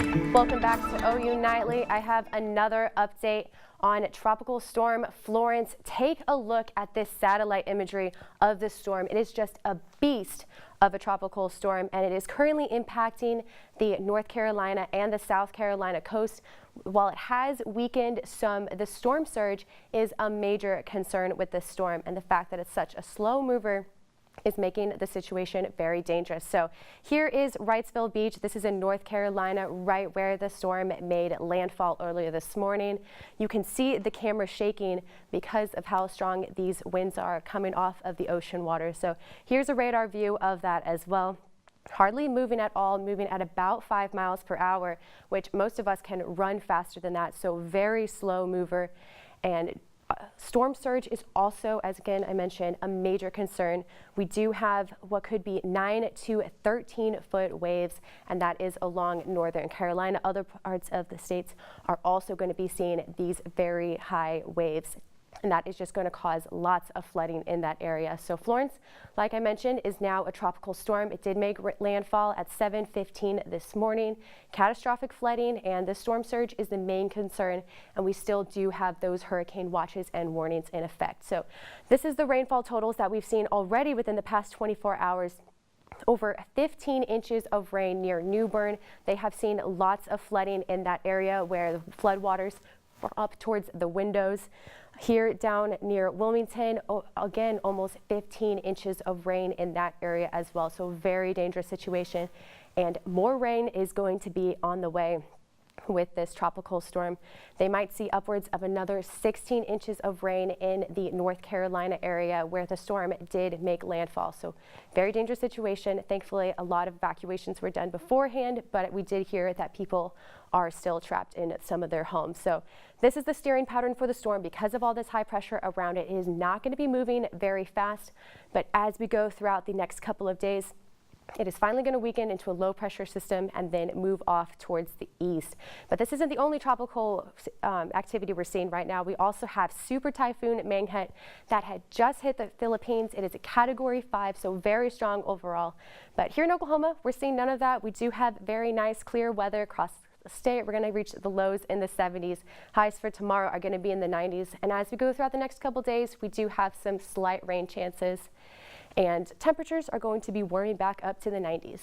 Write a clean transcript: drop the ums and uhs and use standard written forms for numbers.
Welcome back to OU Nightly. I have another update on Tropical Storm Florence. Take a look at this satellite imagery of the storm. It is just a beast of a tropical storm, and it is currently impacting the North Carolina and the South Carolina coast. While it has weakened some, the storm surge is a major concern with this storm, and the fact that it's such a slow mover is making the situation very dangerous. So here is Wrightsville Beach. This is in North Carolina, right where the storm made landfall earlier this morning. You can see the camera shaking because of how strong these winds are coming off of the ocean water. So here's a radar view of that as well. Hardly moving at all, moving at about 5 miles per hour, which most of us can run faster than that. So very slow mover. And storm surge is also, as again I mentioned, a major concern. We do have what could be 9 to 13 foot waves, and that is along Northern Carolina. Other parts of the states are also going to be seeing these very high waves, and that is just going to cause lots of flooding in that area. So Florence, like I mentioned, is now a tropical storm. It did make landfall at 7:15 this morning. Catastrophic flooding and the storm surge is the main concern, and we still do have those hurricane watches and warnings in effect. So this is the rainfall totals that we've seen already within the past 24 hours. Over 15 inches of rain near Newbern. They have seen lots of flooding in that area where the floodwaters are up towards the windows. Here down near Wilmington, again, almost 15 inches of rain in that area as well. So very dangerous situation, and more rain is going to be on the way with this tropical storm. They might see upwards of another 16 inches of rain in the North Carolina area where the storm did make landfall. So very dangerous situation. Thankfully, a lot of evacuations were done beforehand, but we did hear that people are still trapped in some of their homes. So this is the steering pattern for the storm. Because of all this high pressure around it, it is not going to be moving very fast, but as we go throughout the next couple of days, it is finally going to weaken into a low pressure system and then move off towards the east. But this isn't the only tropical activity we're seeing right now. We also have Super Typhoon Mangkhut that had just hit the Philippines. It is a Category 5, so very strong overall. But here in Oklahoma, we're seeing none of that. We do have very nice clear weather across the state. We're going to reach the lows in the 70s. Highs for tomorrow are going to be in the 90s. And as we go throughout the next couple days, we do have some slight rain chances, and temperatures are going to be warming back up to the 90s.